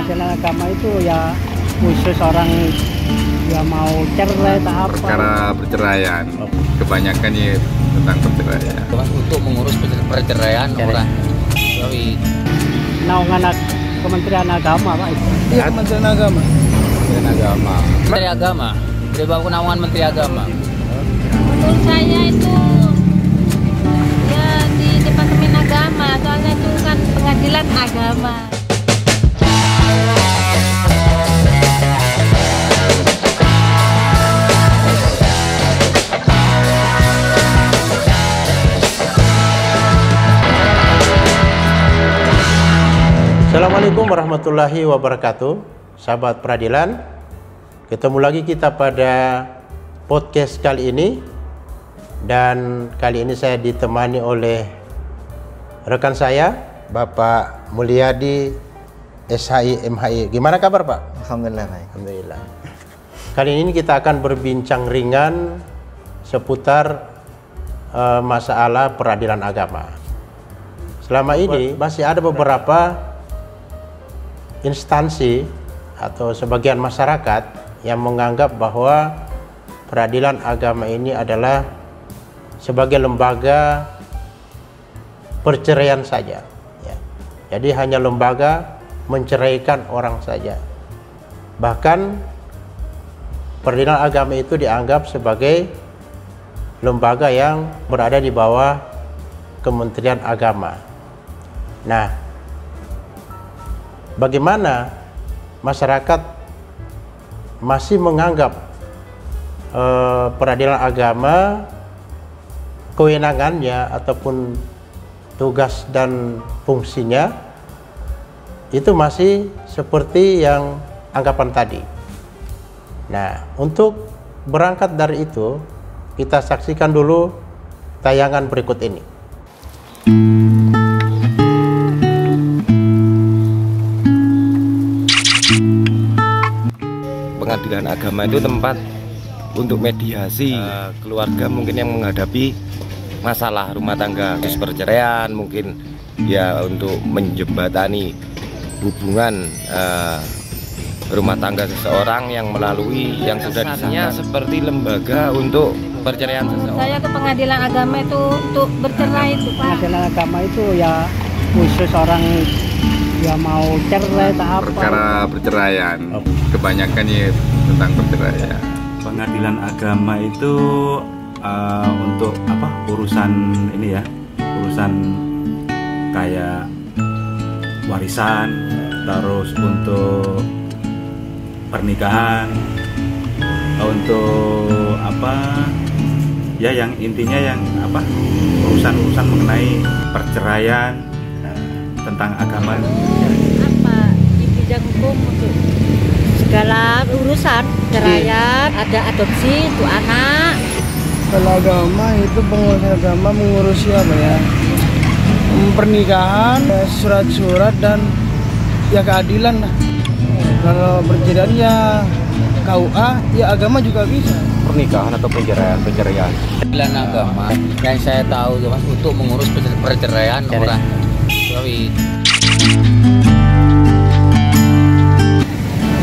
Pengadilan agama itu ya khusus orang yang mau cerai tak apa. Perkara perceraian, kebanyakan ya tentang perceraian. Untuk mengurus perceraian orang. Naungan Kementerian Agama Pak itu. Iya, Kementerian Agama. Kementerian Agama. Menteri Agama, di bawah naungan Menteri Agama. Menurut saya itu ya di Departemen Agama, soalnya itu kan pengadilan agama. Assalamualaikum warahmatullahi wabarakatuh. Sahabat peradilan, ketemu lagi kita pada podcast kali ini. Dan kali ini saya ditemani oleh rekan saya, Bapak Mulyadi SHI MHI. Gimana kabar Pak? Alhamdulillah baik. Alhamdulillah. Kali ini kita akan berbincang ringan seputar masalah peradilan agama. Selama ini masih ada beberapa instansi atau sebagian masyarakat yang menganggap bahwa peradilan agama ini adalah sebagai lembaga perceraian saja, ya. Jadi hanya lembaga menceraikan orang saja. Bahkan peradilan agama itu dianggap sebagai lembaga yang berada di bawah Kementerian Agama. Nah, bagaimana masyarakat masih menganggap peradilan agama kewenangannya ataupun tugas dan fungsinya itu masih seperti yang anggapan tadi. Nah, untuk berangkat dari itu, kita saksikan dulu tayangan berikut ini. Pengadilan agama itu tempat untuk mediasi keluarga mungkin yang menghadapi masalah rumah tangga, perceraian, mungkin ya untuk menjembatani hubungan rumah tangga seseorang yang melalui yang sudah disahkan seperti lembaga untuk perceraian seseorang. Saya ke pengadilan agama itu untuk bercerai itu Pak. Pengadilan agama itu ya khusus orang yang mau cerai tak apa. Perkara perceraian, kebanyakan ya tentang perceraian. Pengadilan agama itu untuk apa, urusan ini ya, urusan kayak warisan, terus untuk pernikahan, untuk apa ya, yang intinya yang apa, urusan-urusan mengenai perceraian tentang agama. Apa di bidang hukum untuk segala urusan ceraian, ada adopsi untuk anak. Kalau agama itu pengurus agama mengurusi apa ya? Pernikahan, surat-surat dan ya keadilan lah. Kalau perceraian ya KUA, ya agama juga bisa. Pernikahan atau perceraian. Pengadilan agama yang saya tahu Mas untuk mengurus perceraian orang.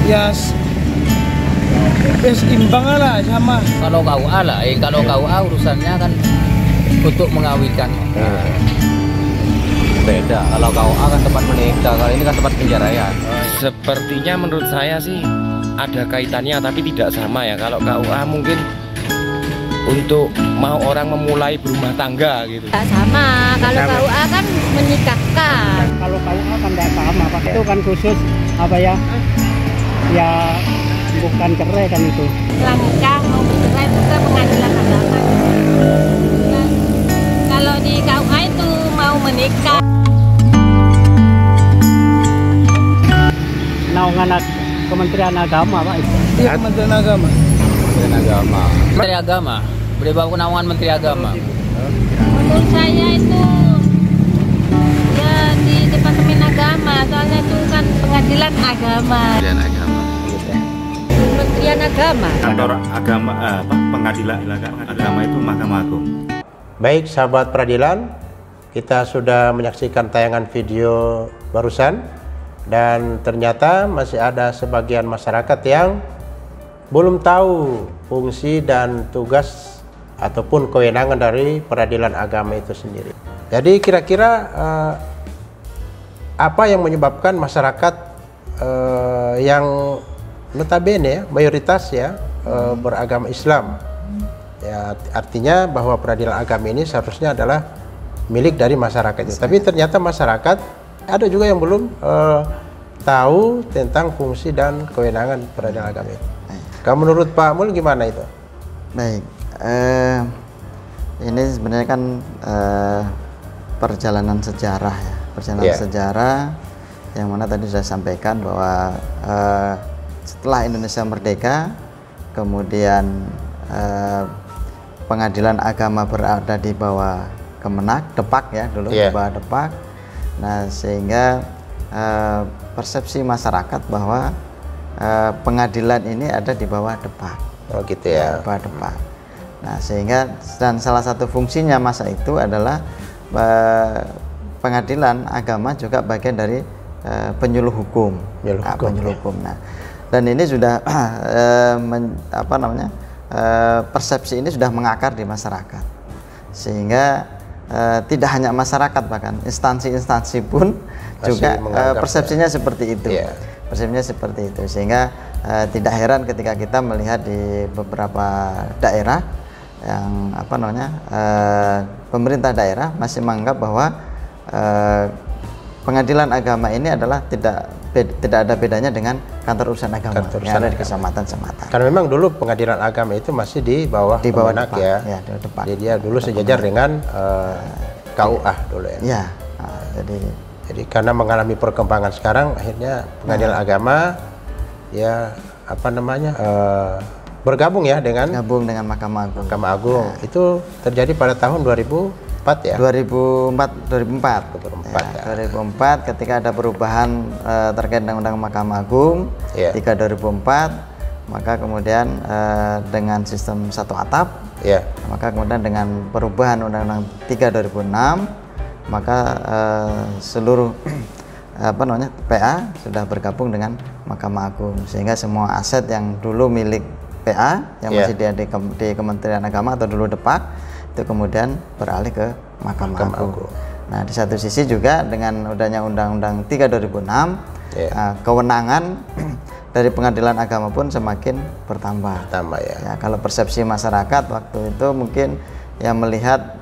Ya seimbang lah sama. Kalau KUA lah, kalau KUA urusannya kan untuk mengawinkan. Beda, kalau KUA kan tempat menikah, kalau ini kan tempat perceraian. Sepertinya menurut saya sih ada kaitannya tapi tidak sama ya. Kalau KUA mungkin untuk mau orang memulai berumah tangga gitu. Tak sama, kalau KUA kan menikahkan. Kalau KUA kan tidak sama Pak. Itu kan khusus apa ya? Ya bukan cerai kan itu. Setelah nikah mau bercerai itu ke pengadilan agama. Dan kalau di KUA itu mau menikah. Naungan Kementerian Agama Pak itu. Iya, Kementerian Agama. Kementerian Agama. Menteri Agama, di bawah naungan Menteri Agama. Menurut saya itu ya di Departemen Agama, soalnya itu kan pengadilan agama. Kementerian Agama. Kementerian Agama. Kantor agama pengadilan agama itu Mahkamah Agung. Baik sahabat peradilan, kita sudah menyaksikan tayangan video barusan Dan ternyata masih ada sebagian masyarakat yang belum tahu fungsi dan tugas ataupun kewenangan dari peradilan agama itu sendiri. Jadi kira-kira apa yang menyebabkan masyarakat yang notabene mayoritas ya beragama Islam, ya artinya bahwa peradilan agama ini seharusnya adalah milik dari masyarakat itu. Tapi ternyata masyarakat ada juga yang belum tahu tentang fungsi dan kewenangan peradilan agama itu. Kalau menurut Pak Mul gimana itu? Baik, ini sebenarnya kan perjalanan sejarah ya, perjalanan sejarah yang mana tadi sudah sampaikan bahwa setelah Indonesia merdeka, kemudian pengadilan agama berada di bawah Kemenak, Depak ya dulu, di bawah Depak. Nah, sehingga persepsi masyarakat bahwa pengadilan ini ada di bawah Depak. Oh gitu ya. Di bawah Depak. Nah, sehingga dan salah satu fungsinya masa itu adalah pengadilan agama juga bagian dari penyuluh hukum. Penyuluh hukum. Nah, dan ini sudah persepsi ini sudah mengakar di masyarakat, sehingga tidak hanya masyarakat, bahkan instansi-instansi pun masih juga persepsinya seperti itu. Persepsinya seperti itu, sehingga tidak heran ketika kita melihat di beberapa daerah yang pemerintah daerah masih menganggap bahwa pengadilan agama ini adalah tidak ada bedanya dengan kantor urusan agama yang ada di kecamatan-kecamatan. Karena memang dulu pengadilan agama itu masih di bawah Kemenak ya. Depak. Jadi dia dulu sejajar dengan KUA dulu ya. Ya. Jadi karena mengalami perkembangan sekarang, akhirnya pengadilan agama ya bergabung ya dengan Mahkamah Agung. Mahkamah Agung. Itu terjadi pada tahun 2004 ya. 2004 ketika ada perubahan terkait Undang-Undang Mahkamah Agung 3 2004, maka kemudian dengan sistem satu atap, maka kemudian dengan perubahan Undang-Undang 3 2006, maka seluruh PA sudah bergabung dengan Mahkamah Agung, sehingga semua aset yang dulu milik PA yang masih di Kementerian Agama atau dulu Depak itu kemudian beralih ke Mahkamah Agung. Nah, di satu sisi juga dengan adanya Undang-Undang 3 2006, kewenangan dari pengadilan agama pun semakin bertambah. Ya, kalau persepsi masyarakat waktu itu mungkin yang melihat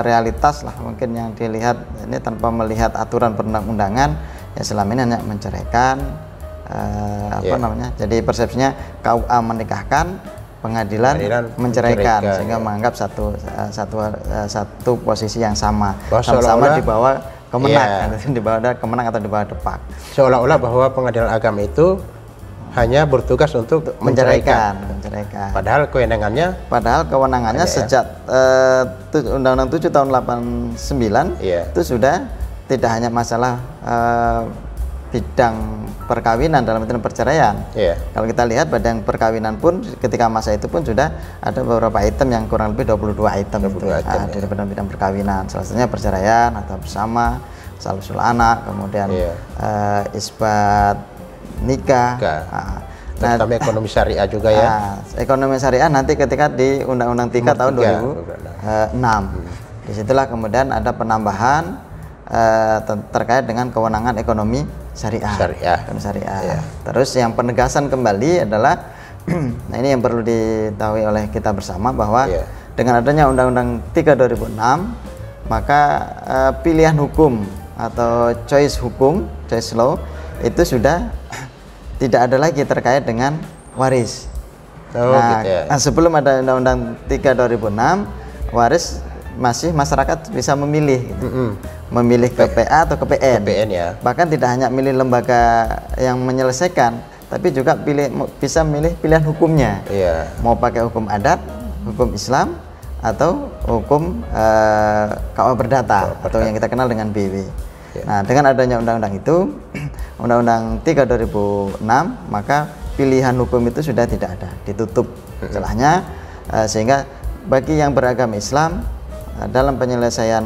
realitas lah, mungkin yang dilihat ini tanpa melihat aturan perundang-undangan, ya selama ini hanya menceraikan, jadi persepsinya KUA menikahkan, pengadilan menceraikan, sehingga menganggap satu posisi yang sama, sama-sama di bawah Kemenak, di bawah Kemenak atau di bawah Depak. Seolah-olah bahwa pengadilan agama itu hanya bertugas untuk menceraikan. Padahal kewenangannya sejak Undang-Undang 7 tahun 89 itu sudah tidak hanya masalah bidang perkawinan dalam artian perceraian. Kalau kita lihat bidang perkawinan pun ketika masa itu pun sudah ada beberapa item yang kurang lebih 22 item di bidang perkawinan. Salah satunya perceraian atau bersama, asal-usul anak, kemudian isbat nikah. Terutama ekonomi syariah juga ya. Ekonomi syariah nanti ketika di Undang-Undang 3 tahun 2006. Disitulah kemudian ada penambahan terkait dengan kewenangan ekonomi syariah. Terus yang penegasan kembali adalah nah ini yang perlu diketahui oleh kita bersama bahwa dengan adanya Undang-Undang 3 2006, maka pilihan hukum atau choice law itu sudah tidak ada lagi terkait dengan waris. Sebelum ada Undang-Undang 3 2006, waris masih masyarakat bisa memilih, memilih ke PA atau ke PN. Bahkan tidak hanya milih lembaga yang menyelesaikan, tapi juga bisa milih pilihan hukumnya. Mau pakai hukum adat, hukum Islam, atau hukum KUA perdata atau yang kita kenal dengan BW. Nah, dengan adanya undang-undang itu, Undang-Undang 3 2006, maka pilihan hukum itu sudah tidak ada, ditutup celahnya, sehingga bagi yang beragama Islam dalam penyelesaian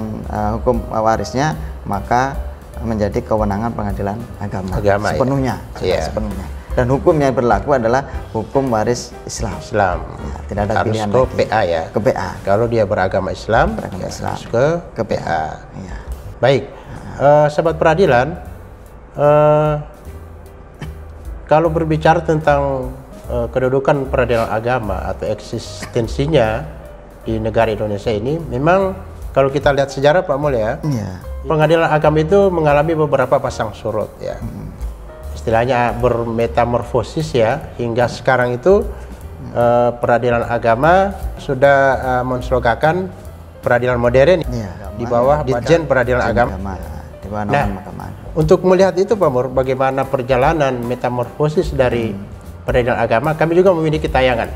hukum warisnya, maka menjadi kewenangan pengadilan agama sepenuhnya, ya. sepenuhnya. Dan hukum yang berlaku adalah hukum waris Islam. Ya, tidak ada harus pilihan ke lagi. PA ya. Ke PA. Kalau dia beragama Islam, harus ke PA. Ya. Baik, sahabat peradilan, kalau berbicara tentang kedudukan peradilan agama atau eksistensinya di negara Indonesia ini, memang kalau kita lihat sejarah Pak Mul ya, pengadilan agama itu mengalami beberapa pasang surut ya. Istilahnya bermetamorfosis ya, hingga sekarang itu peradilan agama sudah menslogakan peradilan modern di bawah Ditjen Peradilan Agama. Nah, untuk melihat itu Pak Mur, bagaimana perjalanan metamorfosis dari peradilan agama, kami juga memiliki tayangan.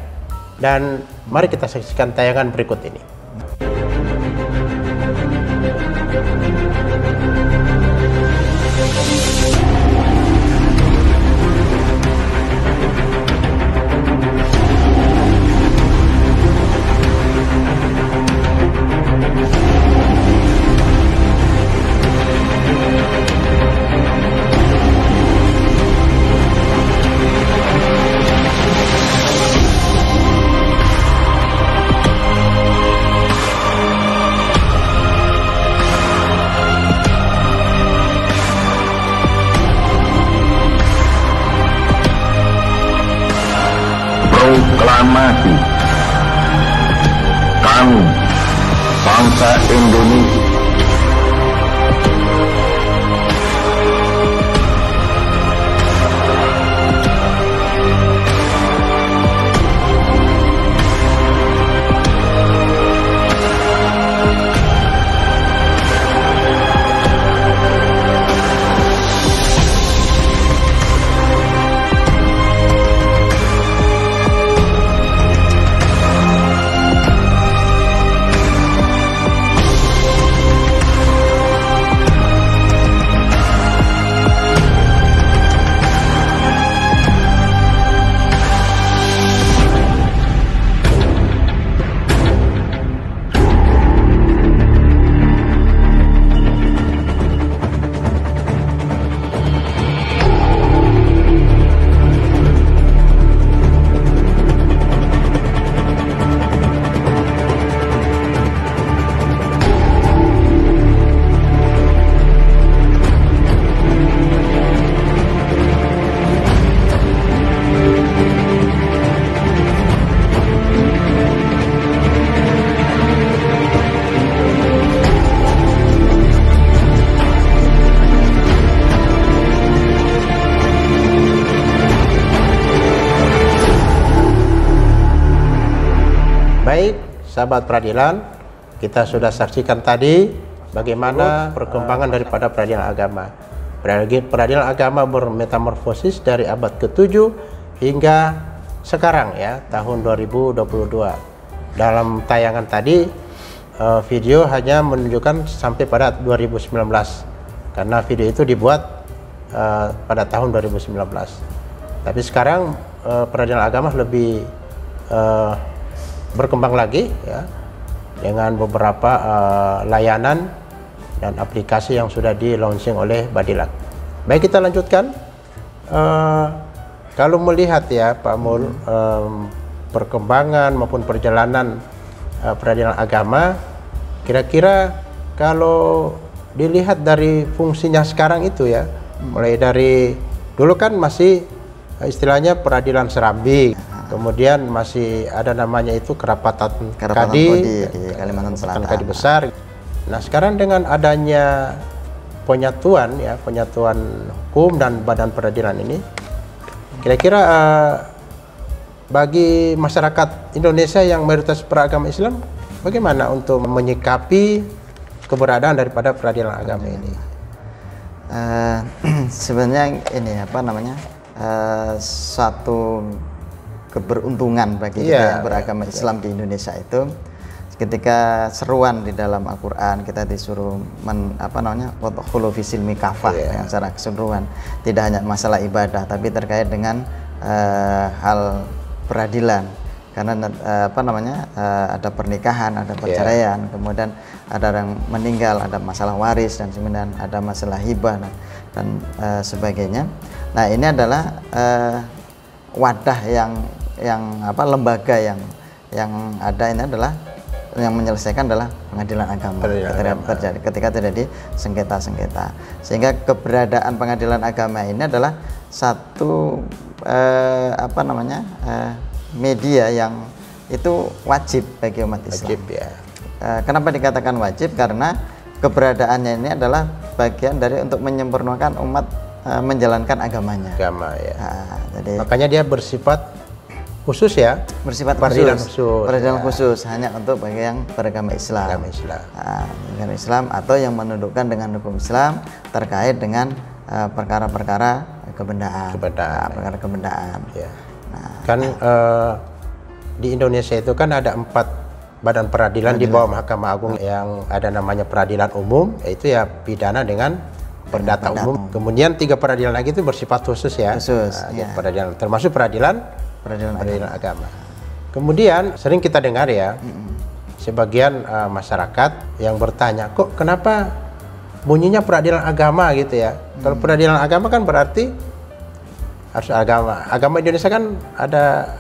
Dan mari kita saksikan tayangan berikut ini. Proklamasi kami bangsa Indonesia Baik, sahabat peradilan, kita sudah saksikan tadi bagaimana perkembangan daripada peradilan agama. Peradilan agama bermetamorfosis dari abad ke-7 hingga sekarang ya, tahun 2022. Dalam tayangan tadi, video hanya menunjukkan sampai pada 2019. Karena video itu dibuat pada tahun 2019. Tapi sekarang peradilan agama lebih berkembang lagi ya, dengan beberapa layanan dan aplikasi yang sudah di launching oleh Badilat. Baik, kita lanjutkan. Kalau melihat ya Pak Mul, perkembangan maupun perjalanan peradilan agama, kira-kira kalau dilihat dari fungsinya sekarang itu ya, mulai dari dulu kan masih istilahnya peradilan serambi, kemudian masih ada namanya itu kerapatan kadi di Kalimantan Selatan, kadi besar. Nah, sekarang dengan adanya penyatuan ya, penyatuan hukum dan badan peradilan ini, kira-kira bagi masyarakat Indonesia yang mayoritas beragama Islam, bagaimana untuk menyikapi keberadaan daripada peradilan agama ini? Sebenarnya ini apa namanya, suatu keberuntungan bagi kita yang beragama Islam di Indonesia itu, ketika seruan di dalam Al-Quran kita disuruh wadkhulu fi silmi kafah, dengan secara keseluruhan, tidak hanya masalah ibadah tapi terkait dengan hal peradilan. karena apa namanya ada pernikahan, ada perceraian, kemudian ada orang meninggal, ada masalah waris, dan kemudian ada masalah hibah dan sebagainya. Nah, ini adalah wadah yang apa, lembaga yang ada ini adalah yang menyelesaikan adalah pengadilan agama ketika terjadi sengketa-sengketa. Sehingga keberadaan pengadilan agama ini adalah satu apa namanya media yang itu wajib bagi umat Islam. Wajib, ya. Kenapa dikatakan wajib? Karena keberadaannya ini adalah bagian dari untuk menyempurnakan umat menjalankan agamanya. Agama, ya. Nah, jadi makanya dia bersifat khusus, ya, bersifat peradilan khusus, peradilan khusus hanya untuk bagi yang beragama Islam. Agama Islam. Agama Islam atau yang menundukkan dengan hukum Islam terkait dengan perkara-perkara kebendaan. Perkara kebendaan. Ya. Nah, kan di Indonesia itu kan ada 4 badan peradilan di bawah Mahkamah Agung yang ada namanya peradilan umum, yaitu ya pidana dengan perdata umum. Kemudian 3 peradilan lagi itu bersifat khusus, ya. Peradilan termasuk peradilan agama. Kemudian sering kita dengar, ya, sebagian masyarakat yang bertanya, kok kenapa bunyinya peradilan agama gitu, ya? Kalau peradilan agama kan berarti harus agama Indonesia kan ada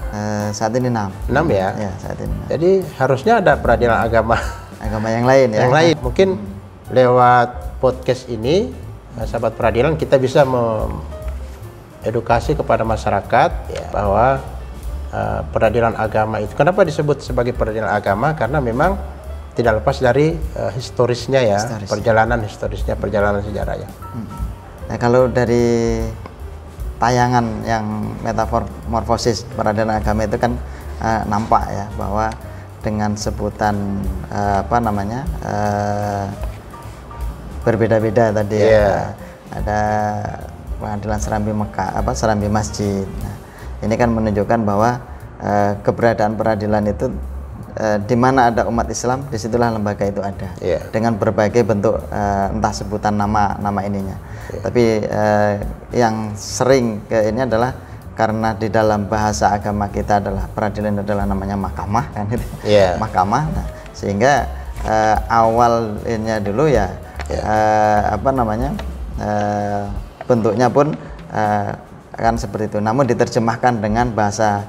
saat ini 6 ya. Ya, saat ini 6. Jadi harusnya ada peradilan agama yang lain, ya. Yang lain mungkin lewat podcast ini, sahabat peradilan, kita bisa edukasi kepada masyarakat, ya, bahwa peradilan agama itu kenapa disebut sebagai peradilan agama, karena memang tidak lepas dari historisnya, ya, perjalanan sejarahnya. Nah, kalau dari tayangan yang metamorfosis peradilan agama itu kan nampak, ya, bahwa dengan sebutan apa namanya berbeda-beda tadi, ya. Ada pengadilan Serambi Mekah, Serambi Masjid. Nah, ini kan menunjukkan bahwa keberadaan peradilan itu di mana ada umat Islam, disitulah lembaga itu ada, dengan berbagai bentuk entah sebutan nama ininya. Tapi yang sering ini adalah karena di dalam bahasa agama kita adalah peradilan adalah namanya mahkamah, kan, gitu. Mahkamah. Nah, sehingga awalnya dulu, ya, apa namanya bentuknya pun kan seperti itu, namun diterjemahkan dengan bahasa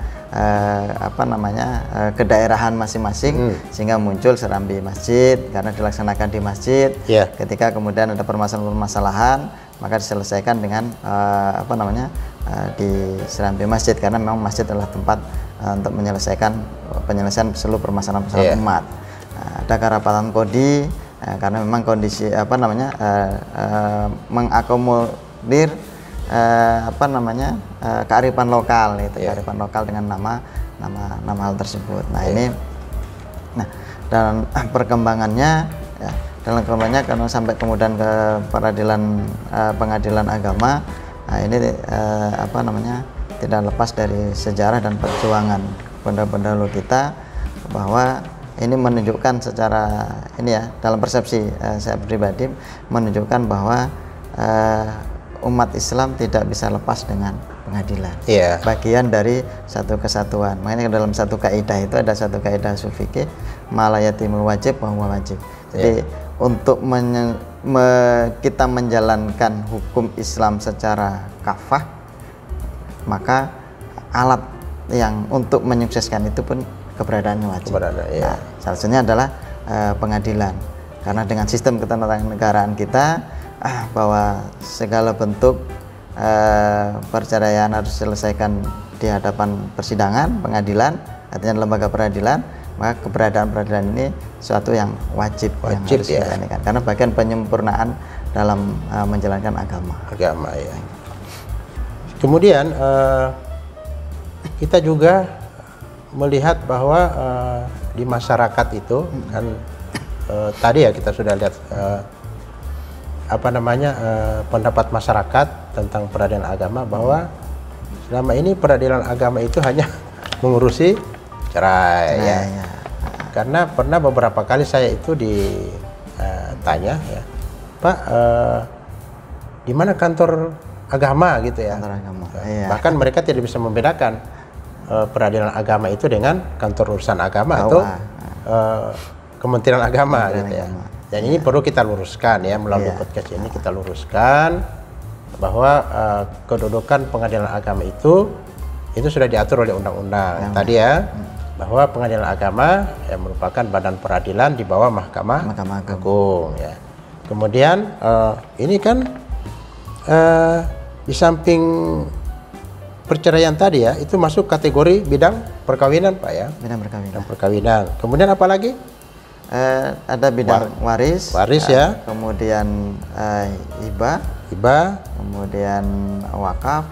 apa namanya kedaerahan masing-masing, sehingga muncul Serambi Masjid karena dilaksanakan di masjid. Ketika kemudian ada permasalahan-permasalahan, maka diselesaikan dengan apa namanya di Serambi Masjid, karena memang masjid adalah tempat untuk penyelesaian seluruh permasalahan umat. Ada kerapatan kodi, karena memang kondisi apa namanya mengakomodir apa namanya kearifan lokal, itu kearifan lokal dengan nama hal tersebut. Nah, ini dan perkembangannya, ya, dalam perkembangannya karena sampai kemudian ke pengadilan agama. Nah, ini apa namanya tidak lepas dari sejarah dan perjuangan pendahulu kita, bahwa ini menunjukkan secara ini, ya, dalam persepsi saya pribadi menunjukkan bahwa umat Islam tidak bisa lepas dengan pengadilan. Bagian dari satu kesatuan. Makanya dalam satu kaidah itu ada satu kaidah sufikih, malayatimul wajib bahwa wajib. Jadi untuk kita menjalankan hukum Islam secara kafah, maka alat yang untuk menyukseskan itu pun keberadaannya wajib. Nah, salah satunya adalah pengadilan. Karena dengan sistem ketatanegaraan kita, bahwa segala bentuk perceraian harus diselesaikan di hadapan persidangan, pengadilan, artinya lembaga peradilan, maka keberadaan peradilan ini suatu yang wajib yang harus dilakukan, karena bagian penyempurnaan dalam menjalankan agama. Ya. Kemudian kita juga melihat bahwa di masyarakat itu kan tadi, ya, kita sudah lihat apa namanya pendapat masyarakat tentang peradilan agama, bahwa selama ini peradilan agama itu hanya mengurusi cerai, ya. Karena pernah beberapa kali saya itu ditanya, ya, Pak, di mana kantor agama gitu, ya. Kantor agama. Bahkan mereka tidak bisa membedakan peradilan agama itu dengan kantor urusan agama atau Kementerian Agama gitu ya. Dan ini perlu kita luruskan ya, melalui podcast ini kita luruskan bahwa kedudukan pengadilan agama itu sudah diatur oleh undang-undang tadi ya, bahwa pengadilan agama merupakan badan peradilan di bawah Mahkamah Agung ya. Kemudian ini kan di samping perceraian tadi ya, itu masuk kategori bidang perkawinan Pak ya. Bidang perkawinan. Bidang perkawinan. Kemudian apa lagi? Ada bidang waris. Waris ya. Kemudian hibah. Kemudian wakaf.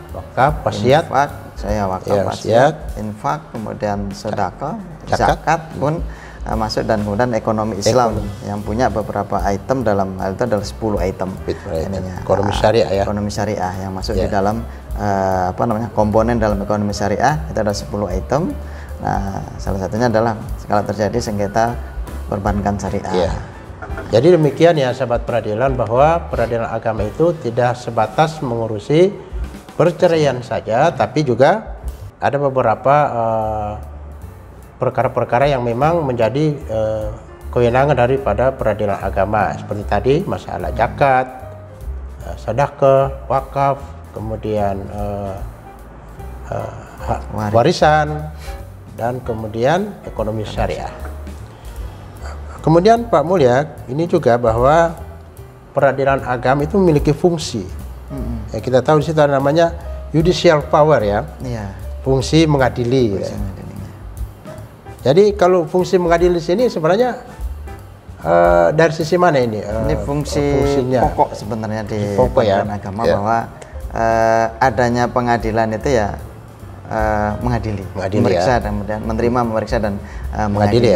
Wasiat. Wasiat. Infak. Kemudian sedekah. Zakat pun masuk, dan kemudian ekonomi Islam yang punya beberapa item, dalam hal itu adalah 10 item. Ekonomi syariah ya. Ekonomi syariah yang masuk di dalam komponen dalam ekonomi syariah itu ada 10 item. Nah, salah satunya adalah kalau terjadi sengketa perbankan syariah. Jadi demikian ya sahabat peradilan, bahwa peradilan agama itu tidak sebatas mengurusi perceraian saja, tapi juga ada beberapa perkara-perkara yang memang menjadi kewenangan daripada peradilan agama, seperti tadi masalah zakat, sedekah, wakaf, kemudian warisan, dan kemudian ekonomi syariah. Kemudian Pak Mulya, ini juga bahwa peradilan agama itu memiliki fungsi. Ya, kita tahu di situ ada namanya judicial power ya, fungsi mengadili. Jadi kalau fungsi mengadili di sini sebenarnya dari sisi mana ini? Ini fungsinya pokok sebenarnya di peradilan agama, bahwa adanya pengadilan itu ya mengadili, memeriksa dan kemudian menerima, memeriksa dan mengadili.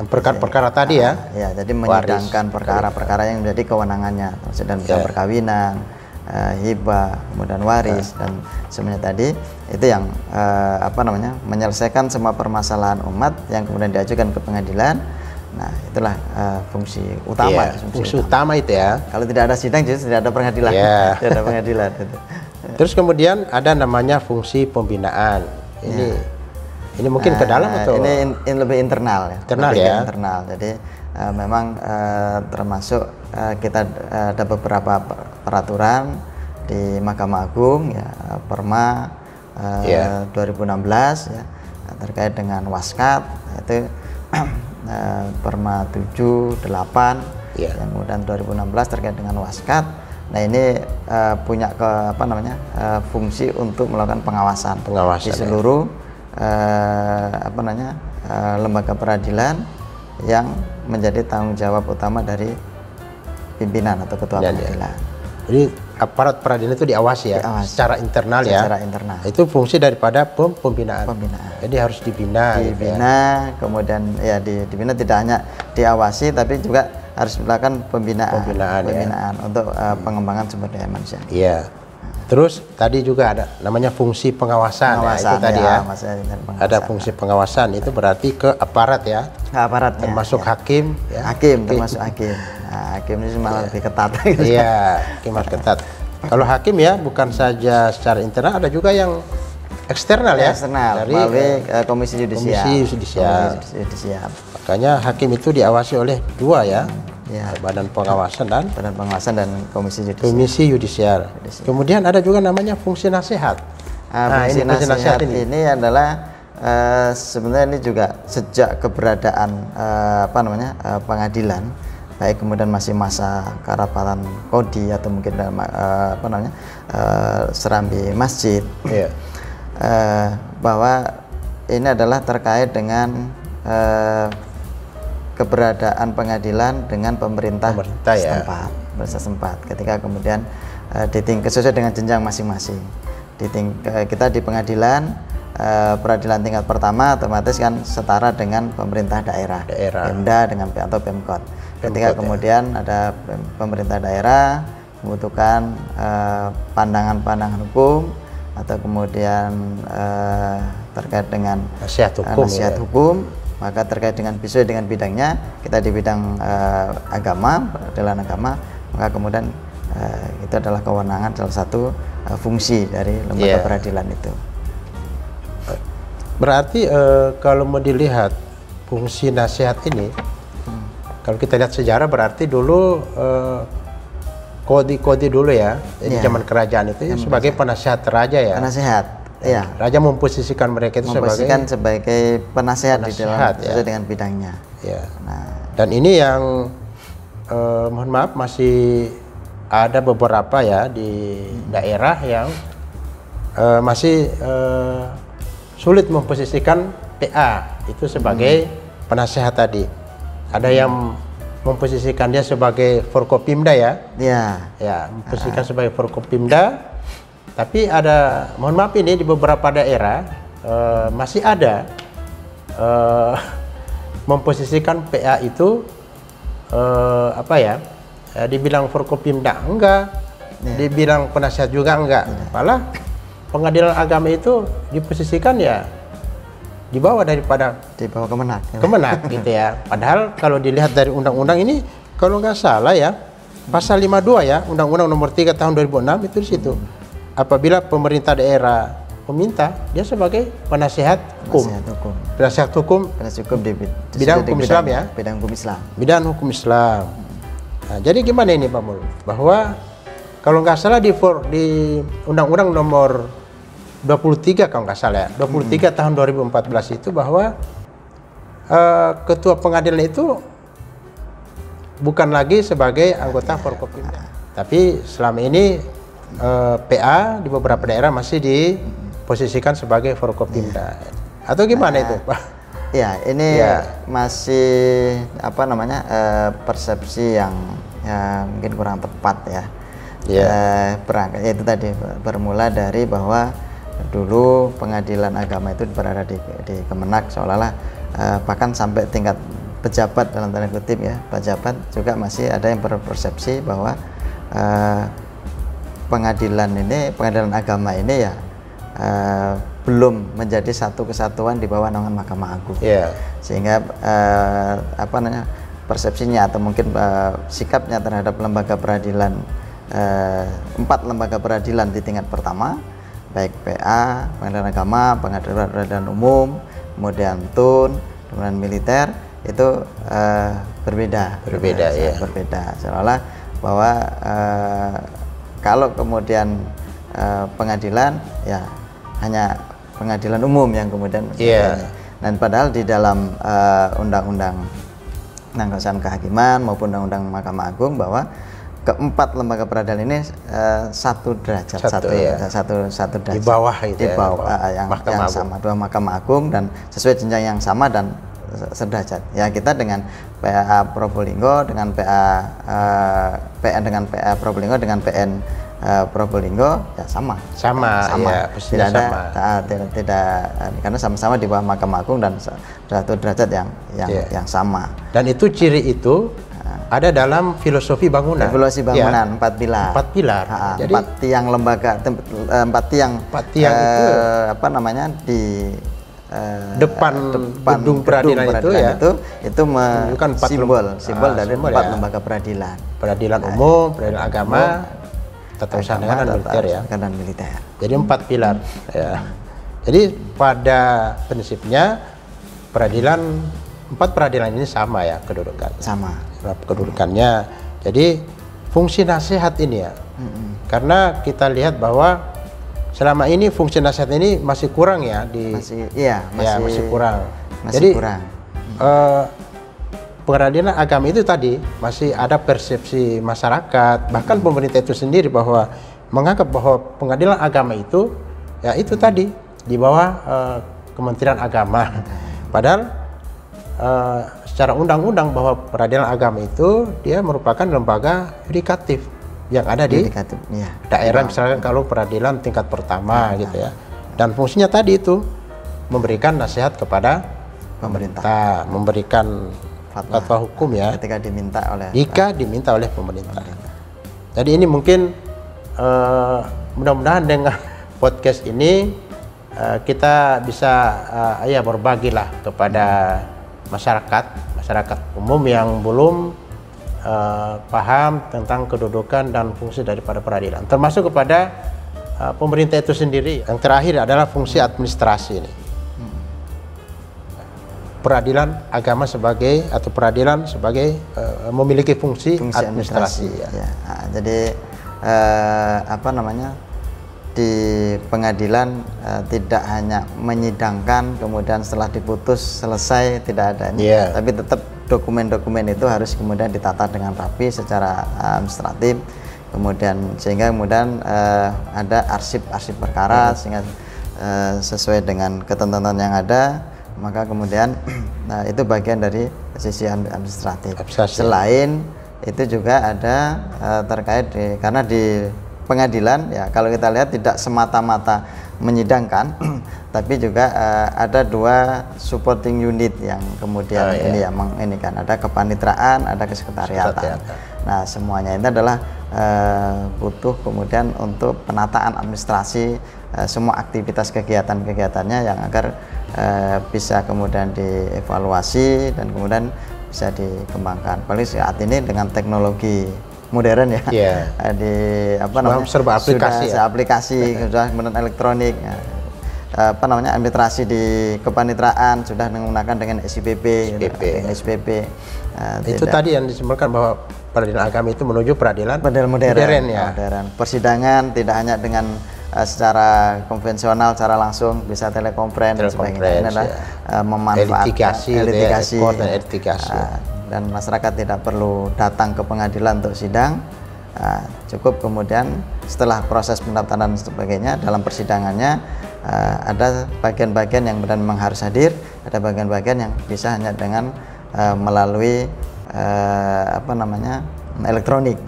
Perkara-perkara tadi ya. Jadi menyidangkan perkara-perkara yang menjadi kewenangannya, dan bidang perkawinan, hibah, kemudian waris dan semuanya tadi itu yang menyelesaikan semua permasalahan umat yang kemudian diajukan ke pengadilan. Nah, itulah fungsi utama. Fungsi utama itu ya. Kalau tidak ada sidang, jadi tidak ada pengadilan. Tidak ada pengadilan. Terus kemudian ada namanya fungsi pembinaan. Ini mungkin ke dalam atau? Ini lebih internal ya. Internal ya. Internal. Jadi memang termasuk kita ada beberapa peraturan di Mahkamah Agung ya, Perma 2016 ya, terkait dengan waskat, itu Perma 7, 8 yang kemudian 2016 terkait dengan waskat. Nah, ini punya fungsi untuk melakukan pengawasan di seluruh lembaga peradilan yang menjadi tanggung jawab utama dari pimpinan atau ketua pengadilan. Jadi aparat peradilan itu diawasi ya, secara internal ya. Secara internal. Itu fungsi daripada pembinaan. Jadi harus dibina. Kemudian ya dibina, tidak hanya diawasi tapi juga harus melakukan pembinaan untuk pengembangan sumber daya manusia. Iya. Terus tadi juga ada namanya fungsi pengawasan ya, itu tadi ya. Ada fungsi pengawasan, itu berarti ke aparat ya. Aparat termasuk hakim ya. Termasuk hakim. Nah, hakim ini malah lebih ketat. Iya, hakim harus ketat. Kalau hakim ya bukan saja secara internal, ada juga yang eksternal ya. Dari Komisi Yudisial. Makanya hakim itu diawasi oleh dua ya. Badan pengawasan dan Komisi Yudisial. Kemudian ada juga namanya fungsi nasihat. Fungsi nasihat ini adalah sebenarnya ini juga sejak keberadaan pengadilan, baik kemudian masih masa kerapatan kodi atau mungkin serambi masjid, bahwa ini adalah terkait dengan keberadaan pengadilan dengan pemerintah setempat. Ketika kemudian sesuai dengan jenjang masing-masing. Kita di pengadilan peradilan tingkat pertama otomatis kan setara dengan pemerintah daerah. Pemda dengan atau Pemkot. Ketika kemudian ada pemerintah daerah membutuhkan pandangan-pandangan hukum atau kemudian terkait dengan nasihat hukum, maka terkait dengan bidangnya, kita di bidang agama, peradilan agama, maka kemudian itu adalah kewenangan salah satu fungsi dari lembaga peradilan itu. Berarti kalau mau dilihat fungsi nasihat ini, kalau kita lihat sejarah berarti dulu kodi dulu ya, di zaman kerajaan itu sebagai penasihat raja ya. Penasihat, ya. Raja memposisikan mereka itu sebagai penasihat di dalam sesuai dengan bidangnya. Ya. Nah, dan ini yang mohon maaf masih ada beberapa ya di daerah yang masih sulit memposisikan PA itu sebagai penasehat tadi. Ada yang memposisikan dia sebagai Forkopimda ya. Ya, memposisikan sebagai Forkopimda. Tapi ada, mohon maaf ini di beberapa daerah masih ada memposisikan PA itu dibilang Forkopimda enggak, dibilang penasihat juga enggak. Malah pengadilan agama itu diposisikan ya di bawah daripada Kemenak gitu ya. Padahal kalau dilihat dari undang-undang ini, kalau nggak salah ya, pasal 52 ya, Undang-Undang Nomor 3 Tahun 2006 itu di situ. Apabila pemerintah daerah meminta, dia sebagai penasihat hukum. Penasihat hukum di bidang hukum Islam ya. Bidang hukum Islam. Nah, jadi gimana ini Pak Mul? Bahwa kalau nggak salah di Undang-Undang Nomor 23 kalau nggak salah ya, 23 tahun 2014 itu bahwa ketua pengadilan itu bukan lagi sebagai anggota Forkopimda, tapi selama ini PA di beberapa daerah masih diposisikan sebagai Forkopimda. Atau gimana itu Pak? Ya, ini masih persepsi yang mungkin kurang tepat ya. Berangkat itu tadi bermula dari bahwa dulu pengadilan agama itu berada di Kemenak, seolah-olah bahkan sampai tingkat pejabat dalam tanda kutip ya, pejabat juga masih ada yang berpersepsi bahwa pengadilan agama ini ya belum menjadi satu kesatuan di bawah naungan Mahkamah Agung. Sehingga persepsinya atau mungkin sikapnya terhadap lembaga peradilan 4 lembaga peradilan di tingkat pertama, baik PA, pengadilan agama, pengadilan umum, kemudian TUN, kemudian militer, itu berbeda ya. Berbeda, seolah bahwa kalau kemudian pengadilan ya hanya pengadilan umum yang kemudian dan padahal di dalam undang-undang kehakiman maupun undang-undang Mahkamah Agung bahwa keempat lembaga peradilan ini satu derajat, satu derajat di bawah itu di bawah yang sama, dua Mahkamah Agung dan sesuai jenjang yang sama dan sederajat. Ya, kita dengan PA Probolinggo dengan PN dengan PA Probolinggo dengan PN Probolinggo ya sama. Ya, tidak karena sama-sama di bawah Mahkamah Agung dan satu derajat yang sama. Dan itu ciri itu ada dalam filosofi bangunan. Filosofi bangunan 4 pilar. 4 pilar. Jadi 4 tiang lembaga, 4 tiang itu di depan gedung peradilan itu menunjukkan simbol dari 4 lembaga peradilan. Peradilan umum, peradilan agama, tata usaha negara dan militer. Jadi 4 pilar ya. Jadi pada prinsipnya empat peradilan ini sama ya kedudukannya. Jadi fungsi nasihat ini ya, karena kita lihat bahwa selama ini fungsi nasihat ini masih kurang ya masih kurang. Jadi pengadilan agama itu tadi masih ada persepsi masyarakat, bahkan pemerintah itu sendiri bahwa menganggap bahwa pengadilan agama itu ya itu tadi di bawah Kementerian Agama. Padahal secara undang-undang bahwa peradilan agama itu dia merupakan lembaga yudikatif yang ada di daerah, misalkan kalau peradilan tingkat pertama gitu ya. Dan fungsinya tadi itu memberikan nasihat kepada pemerintah, memberikan fatwa hukum ya jika diminta oleh pemerintah. Jadi ini mungkin mudah-mudahan dengan podcast ini kita bisa berbagilah kepada masyarakat umum yang belum paham tentang kedudukan dan fungsi daripada peradilan, termasuk kepada pemerintah itu sendiri. Yang terakhir adalah fungsi administrasi ini. peradilan agama sebagai atau peradilan sebagai memiliki fungsi administrasi. Ya. Nah, jadi apa namanya, di pengadilan tidak hanya menyidangkan kemudian setelah diputus selesai, tidak ada ini, tapi tetap dokumen-dokumen itu harus kemudian ditata dengan rapi secara administratif, kemudian sehingga kemudian ada arsip-arsip perkara sehingga sesuai dengan ketentuan yang ada, maka kemudian itu bagian dari sisi administratif. Selain itu juga ada terkait karena di pengadilan ya, kalau kita lihat tidak semata-mata menyidangkan tapi juga ada 2 supporting unit yang kemudian ini ya, ini kan ada kepanitraan, ada kesekretariatan. Nah, semuanya itu adalah butuh kemudian untuk penataan administrasi semua aktivitas kegiatan-kegiatannya yang agar bisa kemudian dievaluasi dan kemudian bisa dikembangkan. Paling saat ini dengan teknologi modern ya, di apa namanya, serba aplikasi, sudah aplikasi, sudah kemudian elektronik, apa namanya, administrasi di kepanitraan sudah menggunakan dengan SIPP. Itu tadi yang disebutkan bahwa peradilan agama itu menuju peradilan modern ya. Modern. Persidangan tidak hanya dengan secara konvensional, secara langsung, bisa telekonferensi dan sebagainya. Ini adalah memanfaatkan litigasi dan masyarakat tidak perlu datang ke pengadilan untuk sidang. Cukup kemudian setelah proses pendaftaran dan sebagainya, dalam persidangannya ada bagian-bagian yang benar memang harus hadir, ada bagian-bagian yang bisa hanya dengan melalui apa namanya, elektronik.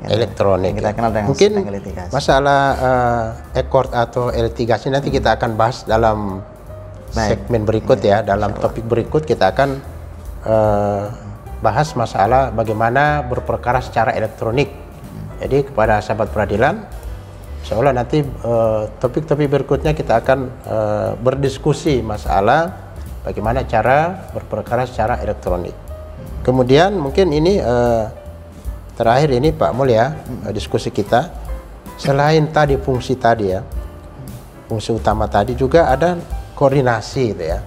Kita kenal dengan mungkin litigasi. Masalah e-court atau litigasi nanti kita akan bahas dalam segmen berikut ya. Dalam topik berikut kita akan bahas masalah bagaimana berperkara secara elektronik. Jadi kepada sahabat peradilan, insyaallah nanti topik-topik berikutnya kita akan berdiskusi masalah bagaimana cara berperkara secara elektronik. Kemudian mungkin ini terakhir ini Pak Mul ya, diskusi kita, selain tadi fungsi tadi ya, fungsi utama tadi juga ada koordinasi gitu ya,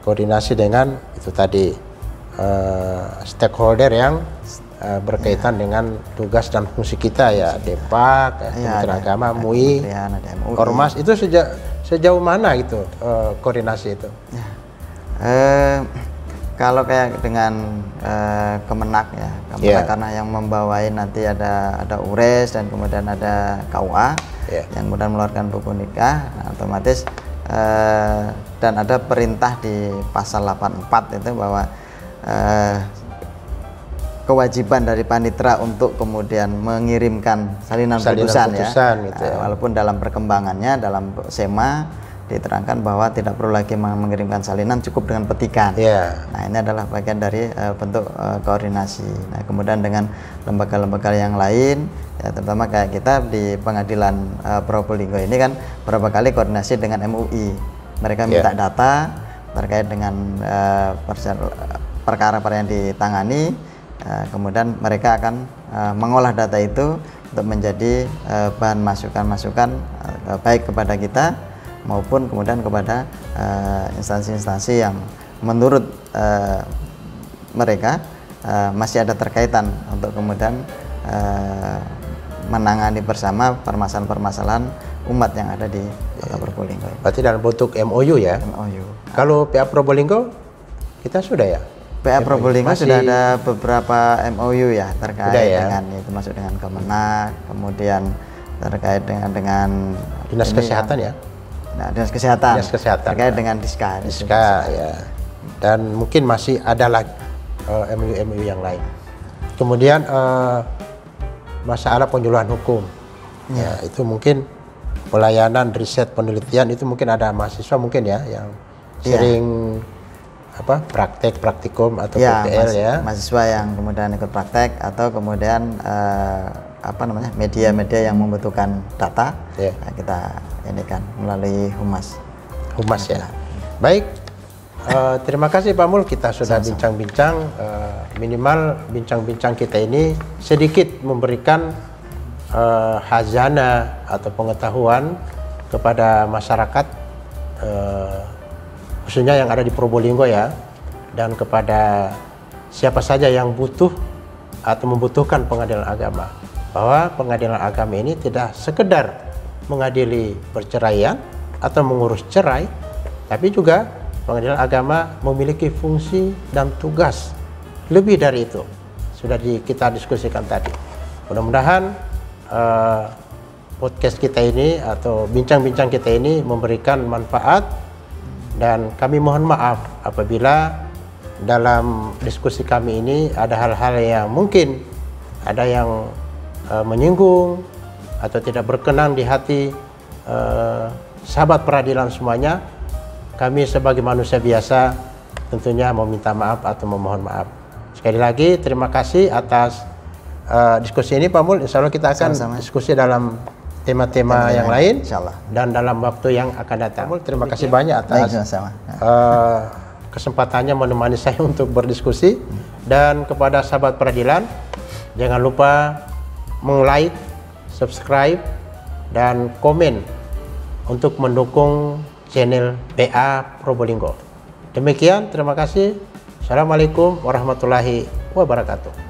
koordinasi dengan itu tadi stakeholder yang berkaitan dengan tugas dan fungsi kita ya, Depak, Kementerian Agama, MUI, Ormas, itu sejauh mana gitu koordinasi itu? Kalau kayak dengan Kemenak ya, Kemenak karena yang membawai nanti ada URES dan kemudian ada KUA yang kemudian mengeluarkan buku nikah, nah, otomatis dan ada perintah di pasal 84 itu bahwa kewajiban dari panitera untuk kemudian mengirimkan salinan putusan ya, gitu ya. Walaupun dalam perkembangannya dalam SEMA diterangkan bahwa tidak perlu lagi mengirimkan salinan, cukup dengan petikan. Nah, ini adalah bagian dari bentuk koordinasi. Nah, kemudian dengan lembaga-lembaga yang lain, ya, terutama kayak kita di pengadilan Probolinggo ini kan beberapa kali koordinasi dengan MUI. Mereka minta data terkait dengan perkara yang ditangani, kemudian mereka akan mengolah data itu untuk menjadi bahan masukan-masukan baik kepada kita maupun kemudian kepada instansi-instansi yang menurut mereka masih ada terkaitan untuk kemudian menangani bersama permasalahan-permasalahan umat yang ada di Kota Probolinggo. Berarti dalam bentuk MOU ya? MOU. Kalau PA Probolinggo kita sudah ya? PA Probolinggo sudah ada beberapa MOU ya terkait dengan itu, masuk dengan Kemenak, kemudian terkait dengan Dinas Kesehatan ya? Nah, Dinas Kesehatan terkait dengan Diska ya. Dan mungkin masih ada lagi MOU yang lain. Kemudian masalah penyuluhan hukum ya, itu mungkin pelayanan riset penelitian itu mungkin ada mahasiswa mungkin ya yang sering praktikum atau PPL ya, mahasiswa yang kemudian ikut praktek atau kemudian media-media yang membutuhkan data, nah, kita ini kan melalui humas ya. Baik, terima kasih Pak Mul, kita sudah bincang-bincang, minimal bincang-bincang kita ini sedikit memberikan khazanah atau pengetahuan kepada masyarakat khususnya yang ada di Probolinggo ya, dan kepada siapa saja yang butuh atau membutuhkan pengadilan agama, bahwa pengadilan agama ini tidak sekedar mengadili perceraian atau mengurus cerai, tapi juga pengadilan agama memiliki fungsi dan tugas lebih dari itu. Sudah kita diskusikan tadi. Mudah-mudahan podcast kita ini atau bincang-bincang kita ini memberikan manfaat, dan kami mohon maaf apabila dalam diskusi kami ini ada hal-hal yang mungkin ada yang menyinggung atau tidak berkenan di hati sahabat peradilan semuanya. Kami sebagai manusia biasa tentunya meminta maaf atau memohon maaf. Sekali lagi terima kasih atas diskusi ini Pak Mul. Insya Allah kita akan diskusi dalam tema-tema yang lain, dan dalam waktu yang akan datang. Terima kasih banyak atas kesempatannya menemani saya untuk berdiskusi. Dan kepada sahabat peradilan, jangan lupa like, subscribe, dan komen untuk mendukung channel PA Probolinggo. Demikian, terima kasih. Assalamualaikum warahmatullahi wabarakatuh.